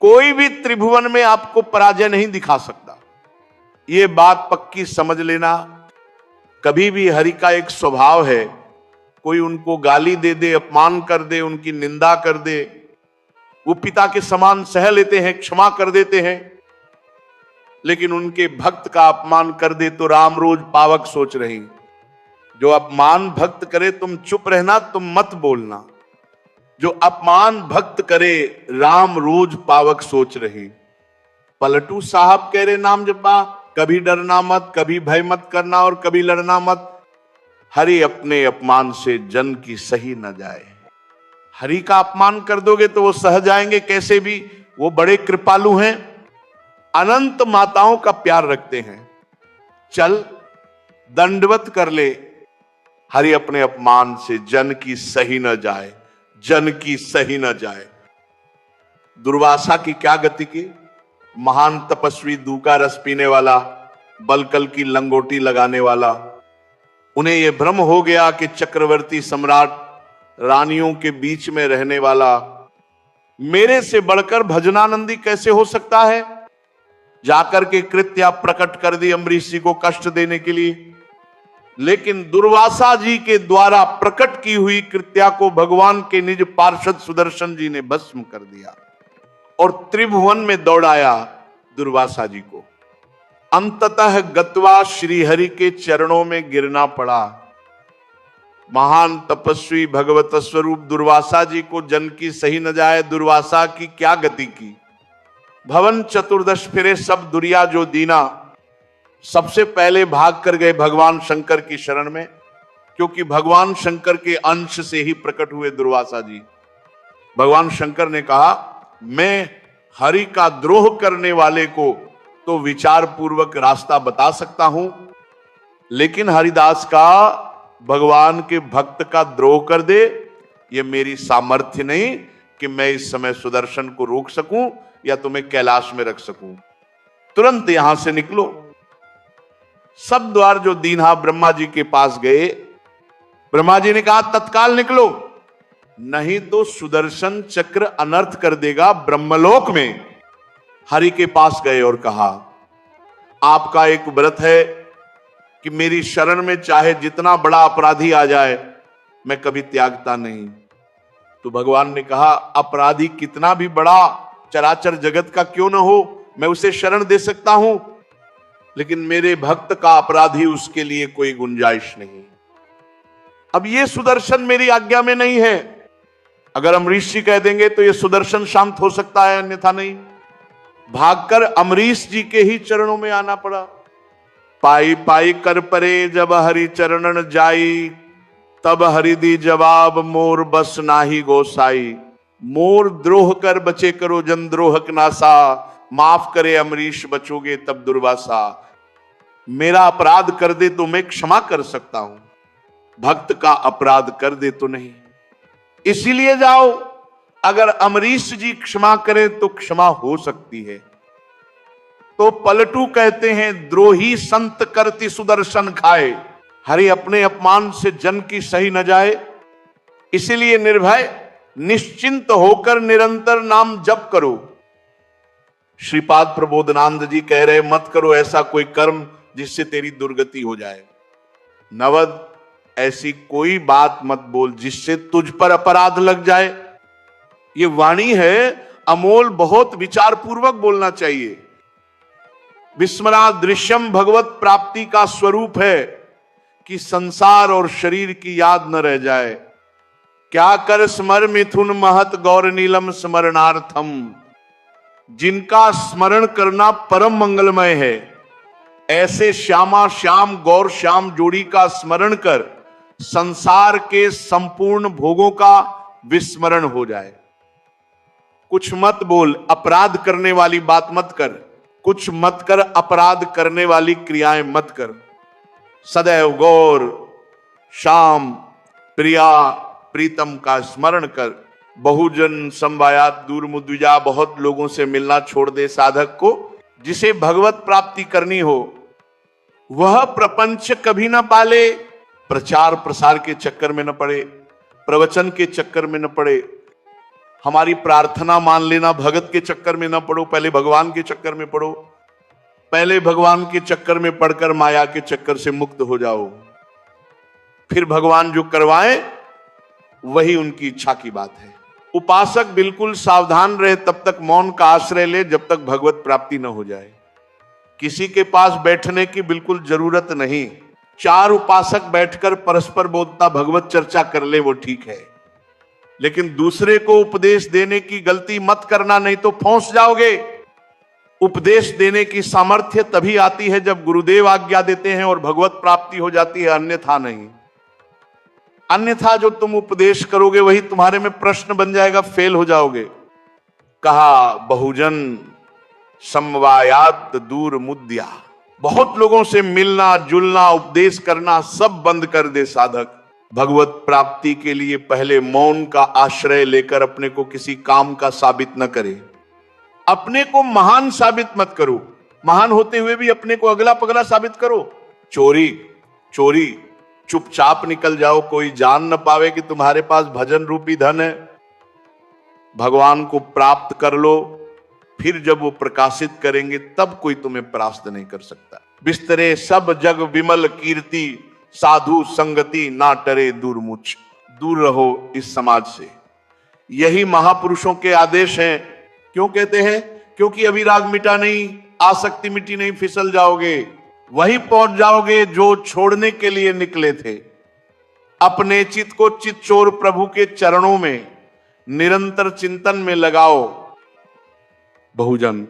कोई भी त्रिभुवन में आपको पराजय नहीं दिखा सकता। ये बात पक्की समझ लेना। कभी भी हरि का एक स्वभाव है, कोई उनको गाली दे दे, अपमान कर दे, उनकी निंदा कर दे, वो पिता के समान सह लेते हैं, क्षमा कर देते हैं। लेकिन उनके भक्त का अपमान कर दे तो राम रोज पावक सोच रही। जो अपमान भक्त करे तुम चुप रहना, तुम मत बोलना। जो अपमान भक्त करे राम रोज पावक सोच रही। पलटू साहब कह रहे नाम जपा, कभी डरना मत, कभी भय मत करना और कभी लड़ना मत। हरि अपने अपमान से जन की सही न जाए। हरि का अपमान कर दोगे तो वो सह जाएंगे कैसे भी, वो बड़े कृपालु हैं, अनंत माताओं का प्यार रखते हैं। चल दंडवत कर ले, हरि अपने अपमान से जन की सही न जाए, जन की सही न जाए। दुर्वासा की क्या गति की? महान तपस्वी, दूका रस पीने वाला, बलकल की लंगोटी लगाने वाला। उन्हें यह भ्रम हो गया कि चक्रवर्ती सम्राट रानियों के बीच में रहने वाला मेरे से बढ़कर भजनानंदी कैसे हो सकता है। जाकर के कृत्या प्रकट कर दी अम्बरीश जी को कष्ट देने के लिए। लेकिन दुर्वासा जी के द्वारा प्रकट की हुई कृत्या को भगवान के निज पार्षद सुदर्शन जी ने भस्म कर दिया और त्रिभुवन में दौड़ाया दुर्वासा जी को। अंततः गत्वा श्रीहरि के चरणों में गिरना पड़ा। महान तपस्वी भगवत स्वरूप दुर्वासा जी को जन की सही न जाए। दुर्वासा की क्या गति की? भवन चतुर्दश फिरे सब दुरिया जो दीना। सबसे पहले भाग कर गए भगवान शंकर की शरण में, क्योंकि भगवान शंकर के अंश से ही प्रकट हुए दुर्वासा जी। भगवान शंकर ने कहा, मैं हरि का द्रोह करने वाले को तो विचार पूर्वक रास्ता बता सकता हूं, लेकिन हरिदास का, भगवान के भक्त का द्रोह कर दे, यह मेरी सामर्थ्य नहीं कि मैं इस समय सुदर्शन को रोक सकूं या तुम्हें कैलाश में रख सकूं। तुरंत यहां से निकलो। सब द्वार जो दीन्हा ब्रह्मा जी के पास गए। ब्रह्मा जी ने कहा, तत्काल निकलो, नहीं तो सुदर्शन चक्र अनर्थ कर देगा ब्रह्मलोक में। हरि के पास गए और कहा, आपका एक व्रत है कि मेरी शरण में चाहे जितना बड़ा अपराधी आ जाए मैं कभी त्यागता नहीं। तो भगवान ने कहा, अपराधी कितना भी बड़ा चराचर जगत का क्यों न हो, मैं उसे शरण दे सकता हूं, लेकिन मेरे भक्त का अपराधी, उसके लिए कोई गुंजाइश नहीं। अब ये सुदर्शन मेरी आज्ञा में नहीं है। अगर अम्बरीश जी कह देंगे तो ये सुदर्शन शांत हो सकता है, अन्यथा नहीं। भागकर अम्बरीश जी के ही चरणों में आना पड़ा। पाई पाई कर परे जब हरि चरणन जाई, तब हरि दी जवाब मोर बस नाही गोसाई। मोर द्रोह कर बचे करो जन द्रोहक नासा, माफ करे अम्बरीश बचोगे तब दुर्वासा। मेरा अपराध कर दे तो मैं क्षमा कर सकता हूं, भक्त का अपराध कर दे तो नहीं। इसीलिए जाओ, अगर अम्बरीश जी क्षमा करें तो क्षमा हो सकती है। तो पलटू कहते हैं, द्रोही संत करती सुदर्शन खाए। हरि अपने अपमान से जन की सही न जाए, इसीलिए निर्भय निश्चिंत होकर निरंतर नाम जप करो। श्रीपाद प्रबोधनानंद जी कह रहे, मत करो ऐसा कोई कर्म जिससे तेरी दुर्गति हो जाए। नवद, ऐसी कोई बात मत बोल जिससे तुझ पर अपराध लग जाए। ये वाणी है अमोल, बहुत विचार पूर्वक बोलना चाहिए। विस्मरा दृश्यम भगवत प्राप्ति का स्वरूप है कि संसार और शरीर की याद न रह जाए। क्या कर स्मर मिथुन महत गौर नीलम स्मरणार्थम। जिनका स्मरण करना परम मंगलमय है, ऐसे श्यामा श्याम गौर श्याम जोड़ी का स्मरण कर संसार के संपूर्ण भोगों का विस्मरण हो जाए। कुछ मत बोल, अपराध करने वाली बात मत कर। कुछ मत कर, अपराध करने वाली क्रियाएं मत कर। सदैव गौर श्याम प्रिया प्रीतम का स्मरण कर। बहुजन संवायात दूर मुद्विजा, बहुत लोगों से मिलना छोड़ दे साधक को। जिसे भगवत प्राप्ति करनी हो वह प्रपंच कभी ना पाले, प्रचार प्रसार के चक्कर में न पड़े, प्रवचन के चक्कर में न पड़े। हमारी प्रार्थना मान लेना, भगत के चक्कर में ना पड़ो, पहले भगवान के चक्कर में पड़ो। पहले भगवान के चक्कर में पड़कर माया के चक्कर से मुक्त हो जाओ, फिर भगवान जो करवाए वही उनकी इच्छा की बात है। उपासक बिल्कुल सावधान रहे, तब तक मौन का आश्रय ले जब तक भगवत प्राप्ति न हो जाए। किसी के पास बैठने की बिल्कुल जरूरत नहीं। 4 उपासक बैठकर परस्पर बोलता भगवत चर्चा कर ले, वो ठीक है, लेकिन दूसरे को उपदेश देने की गलती मत करना, नहीं तो फंस जाओगे। उपदेश देने की सामर्थ्य तभी आती है जब गुरुदेव आज्ञा देते हैं और भगवत प्राप्ति हो जाती है, अन्यथा नहीं। अन्यथा जो तुम उपदेश करोगे वही तुम्हारे में प्रश्न बन जाएगा, फेल हो जाओगे। कहा बहुजन समवायात दूर मुद्या, बहुत लोगों से मिलना जुलना उपदेश करना सब बंद कर दे साधक। भगवत प्राप्ति के लिए पहले मौन का आश्रय लेकर अपने को किसी काम का साबित न करे। अपने को महान साबित मत करो, महान होते हुए भी अपने को अगला पगला साबित करो। चोरी चोरी चुपचाप निकल जाओ, कोई जान न पावे कि तुम्हारे पास भजन रूपी धन है। भगवान को प्राप्त कर लो, फिर जब वो प्रकाशित करेंगे तब कोई तुम्हें परास्त नहीं कर सकता। बिस्तरे सब जग विमल कीर्ति, साधु संगति ना टरे दूरमुच। दूर रहो इस समाज से, यही महापुरुषों के आदेश हैं। क्यों कहते हैं? क्योंकि अभिराग मिटा नहीं, आसक्ति मिटी नहीं, फिसल जाओगे, वहीं पहुंच जाओगे जो छोड़ने के लिए निकले थे। अपने चित्त को चित्तचोर प्रभु के चरणों में निरंतर चिंतन में लगाओ। बहुजन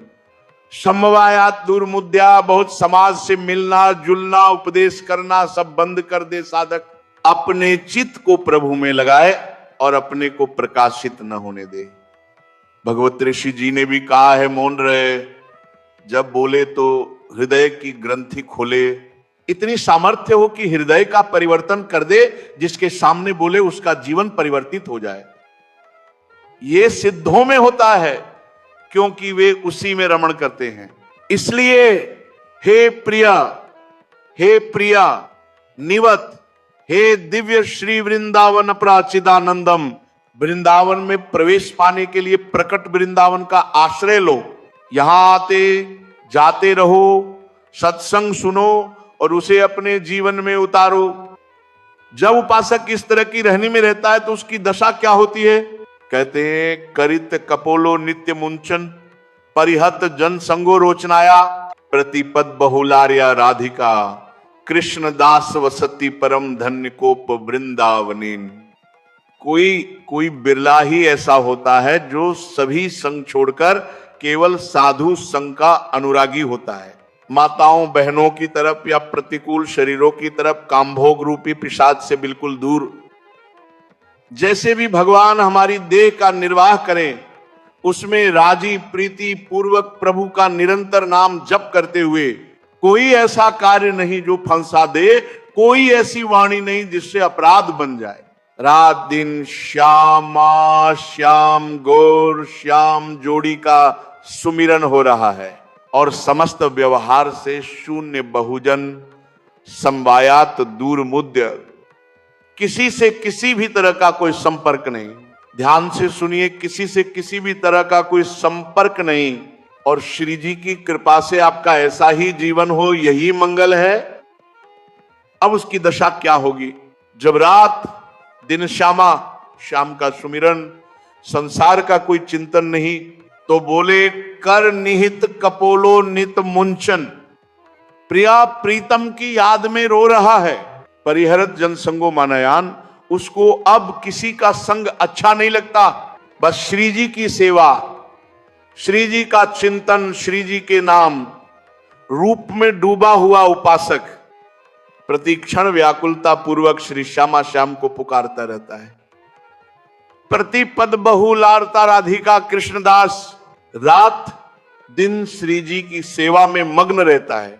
समवायात दूर मुद्या, बहुत समाज से मिलना जुलना उपदेश करना सब बंद कर दे साधक। अपने चित्त को प्रभु में लगाए और अपने को प्रकाशित न होने दे। भगवत ऋषि जी ने भी कहा है, मौन रहे, जब बोले तो हृदय की ग्रंथि खोले। इतनी सामर्थ्य हो कि हृदय का परिवर्तन कर दे, जिसके सामने बोले उसका जीवन परिवर्तित हो जाए। ये सिद्धों में होता है, क्योंकि वे उसी में रमण करते हैं। इसलिए हे प्रिया निवत, हे दिव्य श्री वृंदावन अपराचिदानंदम, वृंदावन में प्रवेश पाने के लिए प्रकट वृंदावन का आश्रय लो। यहां आते जाते रहो, सत्संग सुनो और उसे अपने जीवन में उतारो। जब उपासक इस तरह की रहनी में रहता है तो उसकी दशा क्या होती है? कहते हैं, करित कपोलो नित्य मुंचन, परिहत जन संगो रोचनाया, प्रतिपद बहुलार्या राधिका, कृष्ण दास वसती परम धन्य कोप वृंदावनीन। कोई बिरला ही ऐसा होता है जो सभी संग छोड़कर केवल साधु संग का अनुरागी होता है। माताओं बहनों की तरफ या प्रतिकूल शरीरों की तरफ, कामभोग रूपी पिशाच से बिल्कुल दूर। जैसे भी भगवान हमारी देह का निर्वाह करें, उसमें राजी प्रीति पूर्वक प्रभु का निरंतर नाम जप करते हुए कोई ऐसा कार्य नहीं जो फंसा दे, कोई ऐसी वाणी नहीं जिससे अपराध बन जाए। रात दिन श्यामा श्याम गौर श्याम जोड़ी का सुमिरन हो रहा है और समस्त व्यवहार से शून्य बहुजन समवायात दूर मुद्य, किसी से किसी भी तरह का कोई संपर्क नहीं। ध्यान से सुनिए, किसी से किसी भी तरह का कोई संपर्क नहीं। और श्री जी की कृपा से आपका ऐसा ही जीवन हो, यही मंगल है। अब उसकी दशा क्या होगी? जब रात दिन श्यामा, शाम का सुमिरन, संसार का कोई चिंतन नहीं, तो बोले कर निहित कपोलो नित मुंचन। प्रिया प्रीतम की याद में रो रहा है, परिहरत जनसंगो मानयान। उसको अब किसी का संग अच्छा नहीं लगता, बस श्री जी की सेवा, श्री जी का चिंतन, श्री जी के नाम रूप में डूबा हुआ उपासक प्रतिक्षण व्याकुलता पूर्वक श्री श्यामा श्याम को पुकारता रहता है। प्रतिपद बहुलारता राधिका कृष्णदास रात दिन श्री जी की सेवा में मग्न रहता है।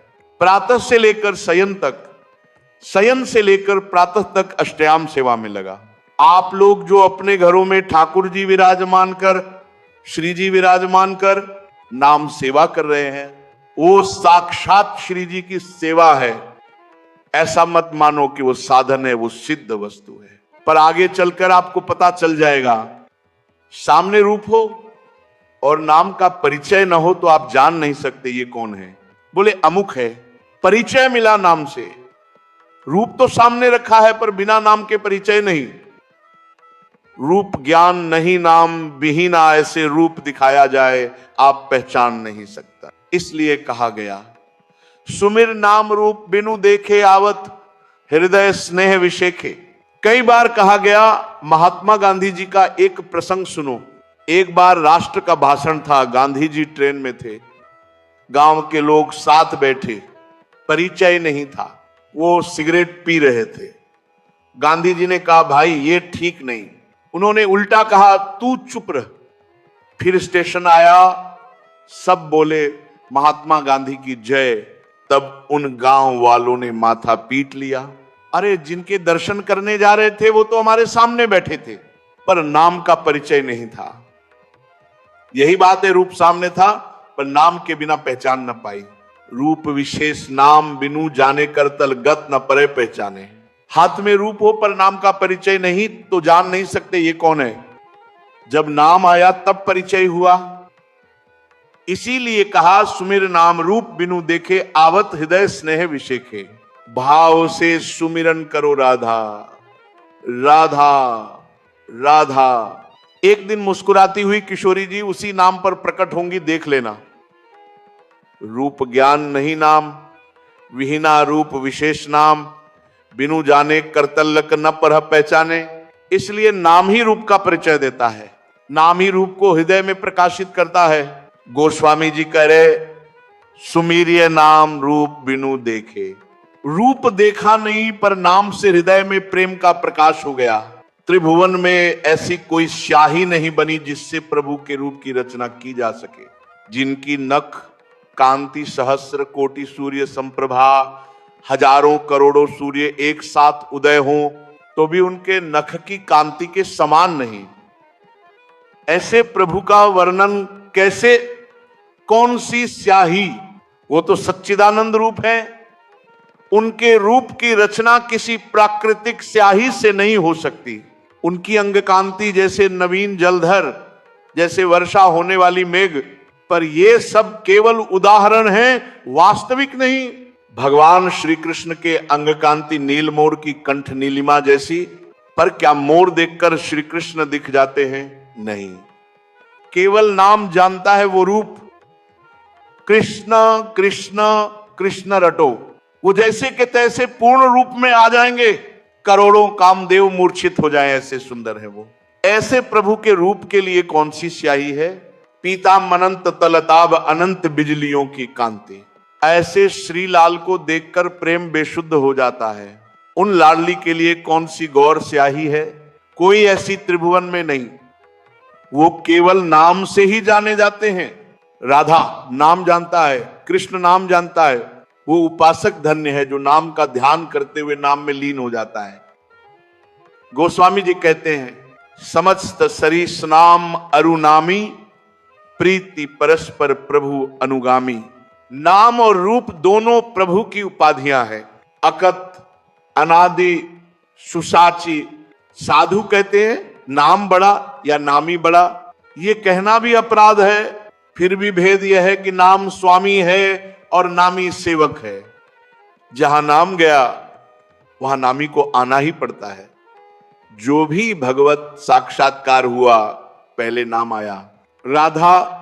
प्रातः से लेकर शयन तक, शयन से लेकर प्रातः तक अष्टयाम सेवा में लगा। आप लोग जो अपने घरों में ठाकुर जी विराजमान कर, श्री जी विराजमान कर नाम सेवा कर रहे हैं, वो साक्षात श्री जी की सेवा है। ऐसा मत मानो कि वो साधन है, वो सिद्ध वस्तु है। पर आगे चलकर आपको पता चल जाएगा, सामने रूप हो और नाम का परिचय न हो तो आप जान नहीं सकते ये कौन है। बोले अमुक है, परिचय मिला नाम से। रूप तो सामने रखा है पर बिना नाम के परिचय नहीं। रूप ज्ञान नहीं नाम विहीना, ऐसे रूप दिखाया जाए आप पहचान नहीं सकता। इसलिए कहा गया सुमिर नाम रूप बिनु देखे आवत हृदय स्नेह विशेखे। कई बार कहा गया। महात्मा गांधी जी का एक प्रसंग सुनो। एक बार राष्ट्र का भाषण था, गांधी जी ट्रेन में थे, गांव के लोग साथ बैठे, परिचय नहीं था, वो सिगरेट पी रहे थे। गांधी जी ने कहा भाई ये ठीक नहीं। उन्होंने उल्टा कहा तू चुप रह। फिर स्टेशन आया, सब बोले महात्मा गांधी की जय। तब उन गांव वालों ने माथा पीट लिया। अरे जिनके दर्शन करने जा रहे थे वो तो हमारे सामने बैठे थे, पर नाम का परिचय नहीं था। यही बात है, रूप सामने था पर नाम के बिना पहचान न पाई। रूप विशेष नाम बिनु जाने कर तल गत न परे पहचाने। हाथ में रूप हो पर नाम का परिचय नहीं तो जान नहीं सकते ये कौन है। जब नाम आया तब परिचय हुआ। इसीलिए कहा सुमिर नाम रूप बिनु देखे आवत हृदय स्नेह विशेखे। भाव से सुमिरन करो राधा राधा राधा। एक दिन मुस्कुराती हुई किशोरी जी उसी नाम पर प्रकट होंगी, देख लेना। रूप ज्ञान नहीं नाम विहीना रूप विशेष नाम बिनु जाने करतलक न परह पहचाने। इसलिए नाम ही रूप का परिचय देता है, नाम ही रूप को हृदय में प्रकाशित करता है। गोस्वामी जी कह रहे सुमीर्य नाम रूप बिनु देखे। रूप देखा नहीं पर नाम से हृदय में प्रेम का प्रकाश हो गया। त्रिभुवन में ऐसी कोई स्याही नहीं बनी जिससे प्रभु के रूप की रचना की जा सके। जिनकी नख कांति सहस्र कोटि सूर्य संप्रभा, हजारों करोड़ों सूर्य एक साथ उदय हो तो भी उनके नख की कांति के समान नहीं। ऐसे प्रभु का वर्णन कैसे, कौन सी स्याही, वो तो सच्चिदानंद रूप है। उनके रूप की रचना किसी प्राकृतिक स्याही से नहीं हो सकती। उनकी अंग कांति जैसे नवीन जलधर, जैसे वर्षा होने वाली मेघ, पर ये सब केवल उदाहरण हैं, वास्तविक नहीं। भगवान श्री कृष्ण के अंग कांति नील मोर की कंठ नीलिमा जैसी, पर क्या मोर देखकर श्री कृष्ण दिख जाते हैं? नहीं, केवल नाम जानता है वो रूप। कृष्ण कृष्ण कृष्ण रटो, वो जैसे के तैसे पूर्ण रूप में आ जाएंगे, करोड़ों कामदेव मूर्छित हो जाएं, ऐसे सुंदर है वो। ऐसे प्रभु के रूप के लिए कौन सी स्याही है? पीताम अनंत तलताब अनंत बिजलियों की कांति। ऐसे श्री लाल को देखकर प्रेम बेशुद्ध हो जाता है। उन लाडली के लिए कौन सी गौर स्याही है? कोई ऐसी त्रिभुवन में नहीं। वो केवल नाम से ही जाने जाते हैं। राधा नाम जानता है, कृष्ण नाम जानता है। वो उपासक धन्य है जो नाम का ध्यान करते हुए नाम में लीन हो जाता है। गोस्वामी जी कहते हैं समस्त सरीस नाम अरुनामी, प्रीति परस्पर प्रभु अनुगामी। नाम और रूप दोनों प्रभु की उपाधियां हैं। अकत, अनादि, सुसाची। साधु कहते हैं नाम बड़ा या नामी बड़ा, ये कहना भी अपराध है। फिर भी भेद यह है कि नाम स्वामी है और नामी सेवक है। जहां नाम गया वहां नामी को आना ही पड़ता है। जो भी भगवत साक्षात्कार हुआ पहले नाम आया। राधा